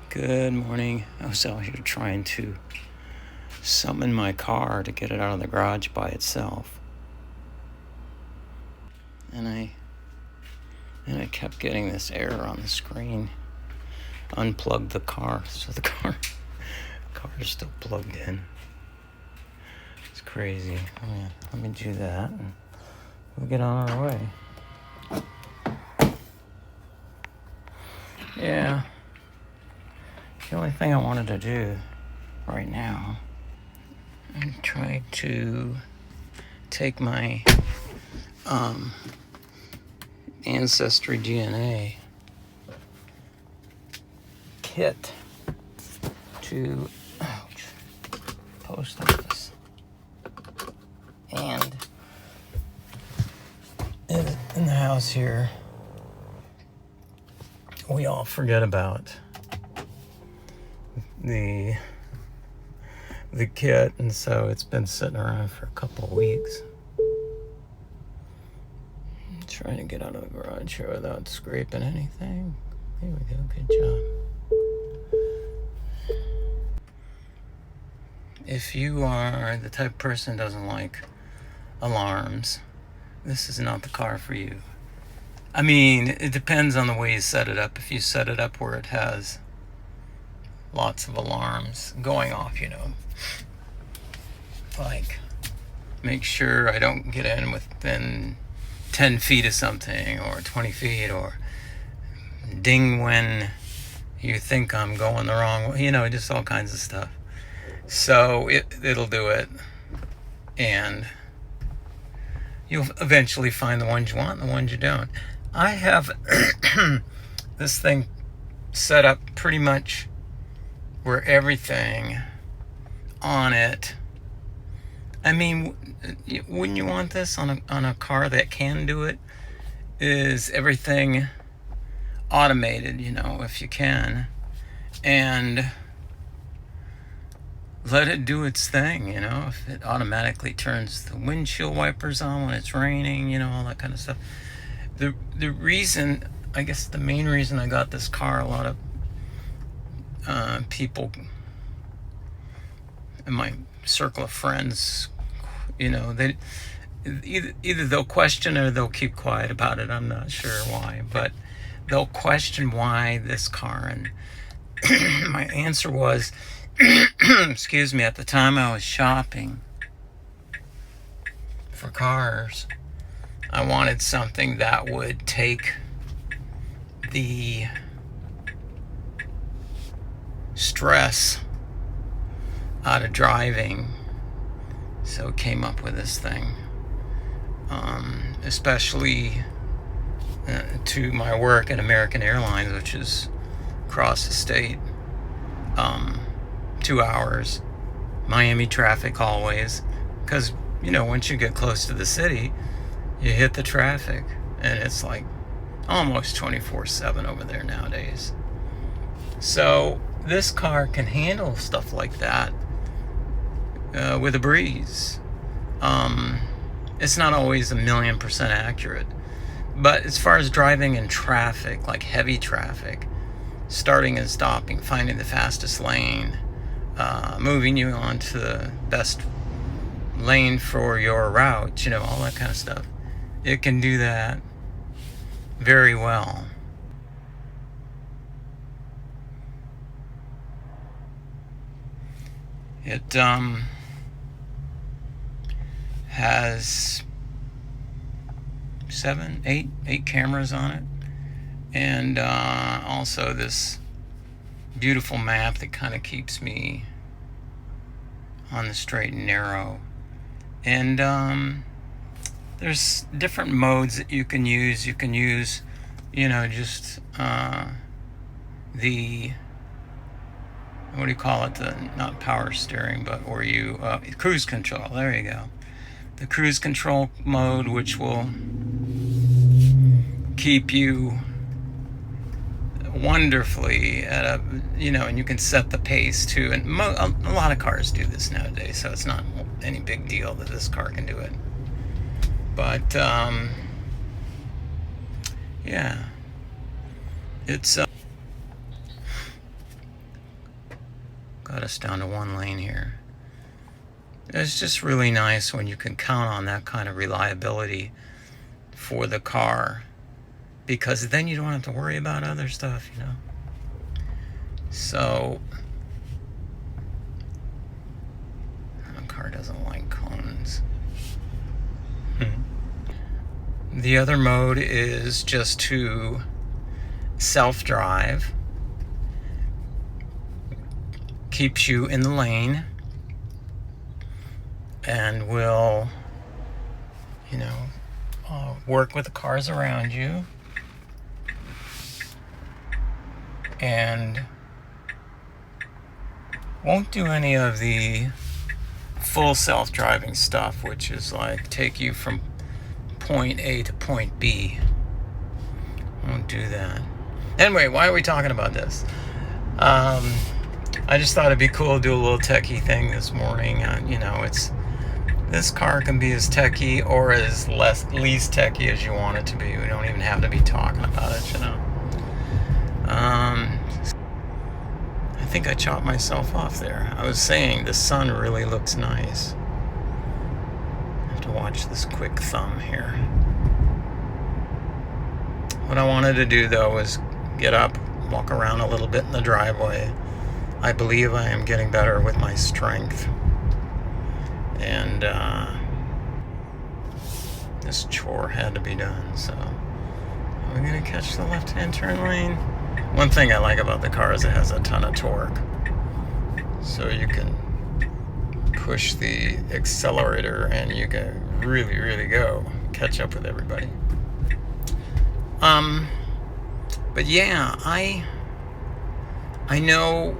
Good morning. I was out here trying to summon my car to get it out of the garage by itself. And I kept getting this error on the screen. Unplugged the car, so the car is still plugged in. It's crazy. Let me do that and we'll get on our way. Yeah. The only thing I wanted to do right now, I tried to take my ancestry DNA kit to post office, and in the house here we all forget about the kit, and so it's been sitting around for a couple of weeks. I'm trying to get out of the garage here without scraping anything. There we go, good job. If you are the type of person who doesn't like alarms, this is not the car for you. I mean, it depends on the way you set it up. If you set it up where it has lots of alarms going off, like make sure I don't get in within 10 feet of something, or 20 feet, or ding when you think I'm going the wrong way, just all kinds of stuff. So it'll do it, and you'll eventually find the ones you want and the ones you don't. I have this thing set up pretty much where everything on it, I mean, wouldn't you want this on a car that can do it? Is everything automated, if you can, and let it do its thing, if it automatically turns the windshield wipers on when it's raining, all that kind of stuff. The reason, I guess the main reason I got this car, a lot of people in my circle of friends, they either they'll question or they'll keep quiet about it. I'm not sure why, but they'll question why this car, and my answer was excuse me, at the time I was shopping for cars, I wanted something that would take the stress out of driving. So came up with this thing, especially to my work at American Airlines, which is across the state, 2 hours, Miami traffic always, because once you get close to the city, you hit the traffic, and it's like almost 24/7 over there nowadays. So this car can handle stuff like that with a breeze. It's not always 1,000,000% accurate, but as far as driving in traffic, like heavy traffic, starting and stopping, finding the fastest lane, moving you onto the best lane for your route, all that kind of stuff, it can do that very well. It has 8 cameras on it, and also this beautiful map that kind of keeps me on the straight and narrow. And there's different modes that you can use. You can use, just the, what do you call it? The not power steering, but where you cruise control. There you go. The cruise control mode, which will keep you wonderfully at a, and you can set the pace too. And a lot of cars do this nowadays, so it's not any big deal that this car can do it. But yeah, it's cut us down to 1 lane here. It's just really nice when you can count on that kind of reliability for the car, because then you don't have to worry about other stuff, you know. So the car doesn't like cones. The other mode is just to self-drive. Keeps you in the lane and will, you know, work with the cars around you and won't do any of the full self-driving stuff, which is like take you from point A to point B. Won't do that. Anyway, why are we talking about this? I just thought it'd be cool to do a little techie thing this morning. You know, this car can be as techie or as least techie as you want it to be. We don't even have to be talking about it, you know. I think I chopped myself off there. I was saying the sun really looks nice. I have to watch this quick thumb here. What I wanted to do though was get up, walk around a little bit in the driveway. I believe I am getting better with my strength. And this chore had to be done, so we're gonna catch the left-hand turn lane. One thing I like about the car is it has a ton of torque. So you can push the accelerator and you can really, really go. Catch up with everybody. But yeah, I know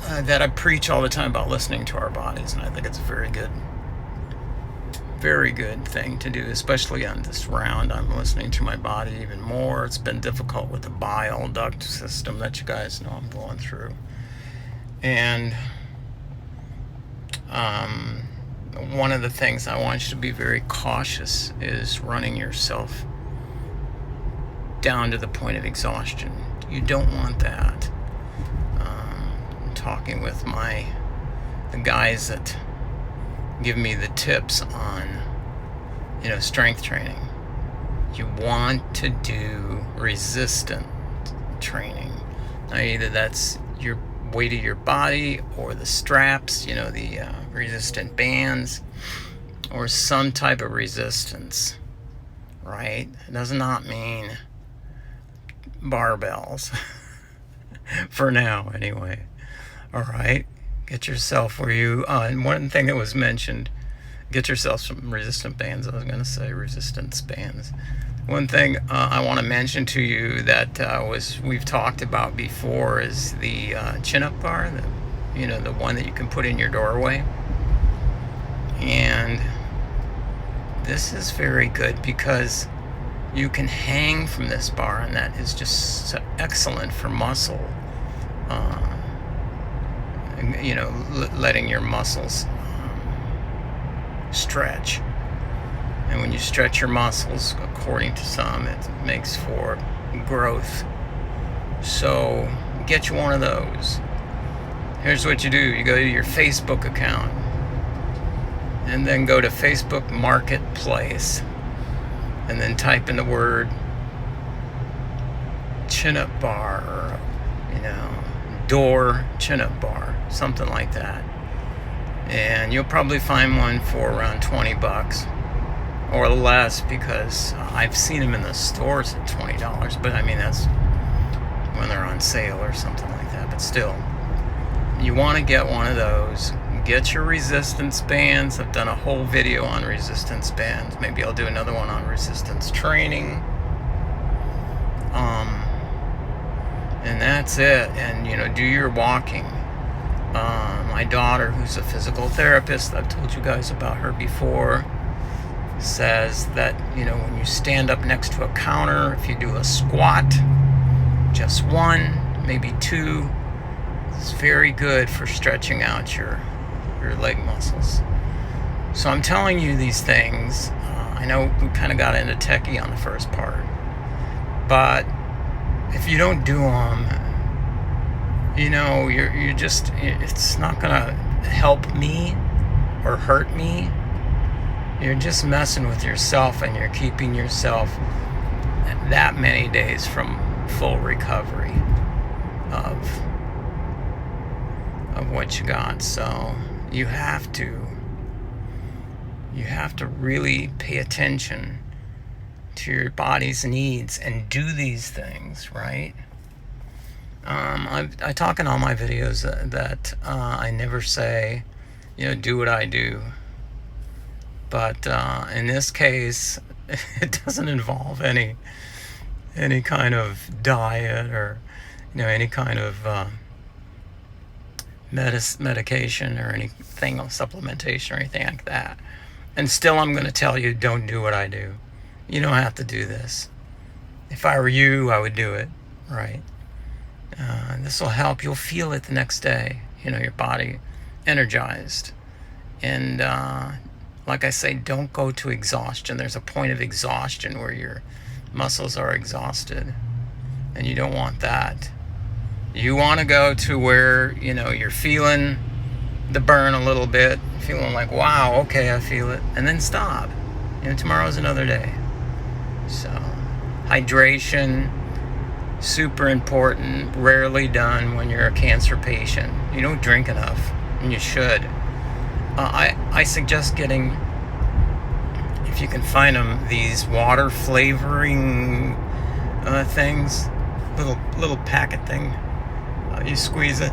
that I preach all the time about listening to our bodies, and I think it's a very good thing to do, especially on this round. I'm listening to my body even more. It's been difficult with the bile duct system that you guys know I'm going through. And one of the things I want you to be very cautious is running yourself down to the point of exhaustion. You don't want that. I'm talking with the guys that give me the tips on, you know, strength training. You want to do resistant training. Now, either that's your weight of your body or the straps, you know, the resistant bands, or some type of resistance, right? It does not mean barbells for now anyway. All right, get yourself where you and one thing that was mentioned, get yourself some resistant bands. I was going to say resistance bands. One thing I want to mention to you that we've talked about before is the chin-up bar, the one that you can put in your doorway. And this is very good because you can hang from this bar, and that is just so excellent for muscle. Letting your muscles stretch. And when you stretch your muscles, according to some, it makes for growth. So get you one of those. Here's what you do. You go to your Facebook account and then go to Facebook Marketplace and then type in the word chin-up bar or, door chin-up bar, something like that. And you'll probably find one for around $20 or less, because I've seen them in the stores at $20, but I mean that's when they're on sale or something like that. But still, you want to get one of those. Get your resistance bands. I've done a whole video on resistance bands. Maybe I'll do another one on resistance training. And that's it. And do your walking. My daughter, who's a physical therapist, I've told you guys about her before, says that when you stand up next to a counter, if you do a squat, just one, maybe two, it's very good for stretching out your leg muscles. So I'm telling you these things. I know we kind of got into techie on the first part, but if you don't do them, you know, you're just, it's not gonna help me or hurt me. You're just messing with yourself, and you're keeping yourself that many days from full recovery of what you got. So you have to really pay attention to your body's needs and do these things, right? I talk in all my videos that I never say, you know, do what I do. But in this case, it doesn't involve any kind of diet or, you know, any kind of medication or anything, supplementation or anything like that. And still, I'm going to tell you, don't do what I do. You don't have to do this. If I were you, I would do it, right? This will help. You'll feel it the next day. You know, your body energized. And like I say, don't go to exhaustion. There's a point of exhaustion where your muscles are exhausted, and you don't want that. You want to go to where, you know, you're feeling the burn a little bit, feeling like, wow, okay, I feel it, and then stop. You know, tomorrow's another day. So, hydration, super important, rarely done when you're a cancer patient. You don't drink enough, and you should. I suggest getting, if you can find them, these water flavoring things, little packet thing. You squeeze it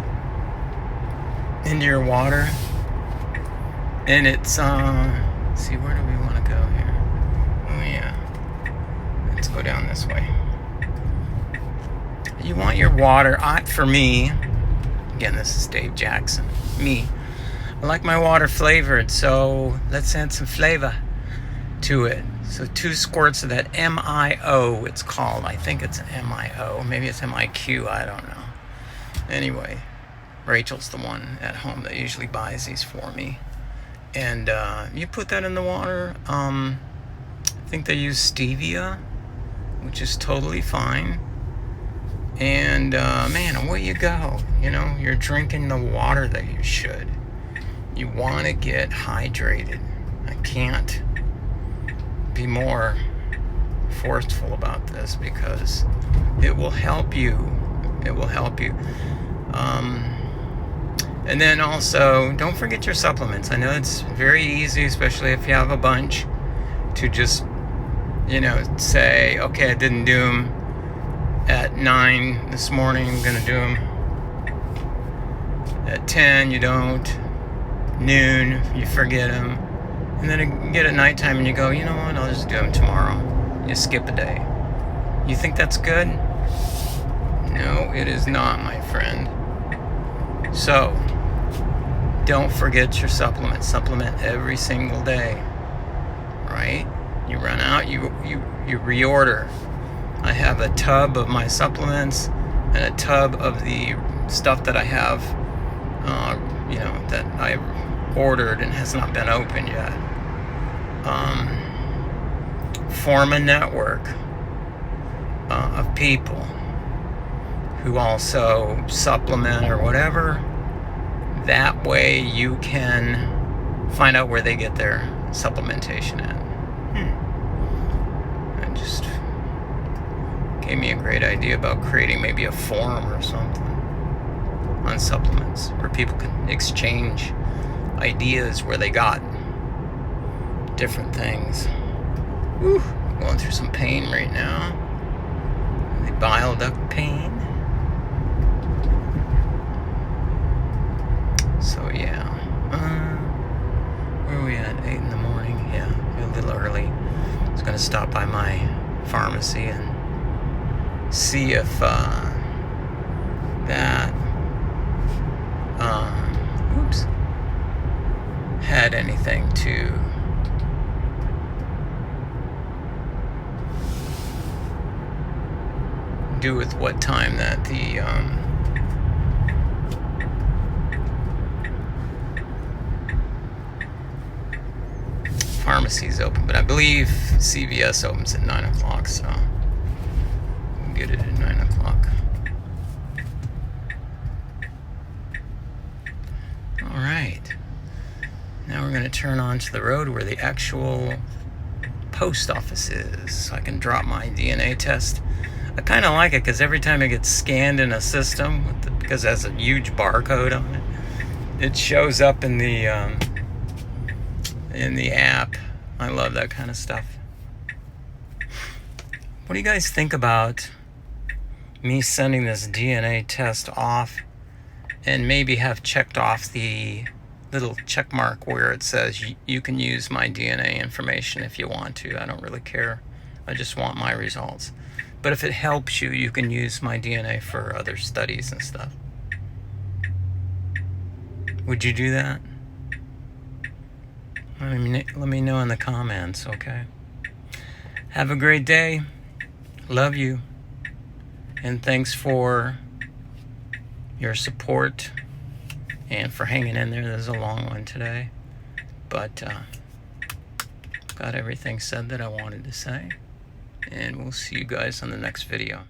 into your water, and it's see, where do we want to go here? Oh yeah, let's go down this way. You want your water, for me, again, this is Dave Jackson, I like my water flavored, so let's add some flavor to it. So 2 squirts of that MIO, it's called. I think it's MIO. Maybe it's MIQ, I don't know. Anyway, Rachel's the one at home that usually buys these for me. And you put that in the water. I think they use stevia, which is totally fine. And man, away you go. You know, you're drinking the water that you should. You want to get hydrated. I can't be more forceful about this because it will help you. It will help you. And then also, don't forget your supplements. I know it's very easy, especially if you have a bunch, to just, you know, say, okay, I didn't do them at 9 this morning, I'm going to do them at 10, you don't, noon, you forget them, and then you get at nighttime and you go, you know what, I'll just do them tomorrow. You skip a day. You think that's good? No, it is not, my friend. So, don't forget your supplements. Supplement every single day, right? You run out, you reorder. I have a tub of my supplements and a tub of the stuff that I have, you know, that I ordered and has not been opened yet. Form a network of people who also supplement or whatever. That way you can find out where they get their supplementation at. It just gave me a great idea about creating maybe a forum or something on supplements where people can exchange ideas where they got different things. Whew, going through some pain right now. The bile duct pain. So yeah, where are we at? 8 in the morning. Yeah, a little early. I was gonna stop by my pharmacy and see if that had anything to do with what time that the pharmacy's open, but I believe CVS opens at 9 o'clock, so we'll get it at 9 o'clock. right. Now we're going to turn onto the road where the actual post office is, so I can drop my DNA test. I kind of like it because every time it gets scanned in a system, because it has a huge barcode on it, it shows up in the app. I love that kind of stuff. What do you guys think about me sending this DNA test off and maybe have checked off the little check mark where it says you can use my DNA information if you want to. I don't really care. I just want my results. But if it helps you, you can use my DNA for other studies and stuff. Would you do that? Let me know in the comments, okay? Have a great day. Love you. And thanks for your support and for hanging in there. This is a long one today, but got everything said that I wanted to say, and we'll see you guys on the next video.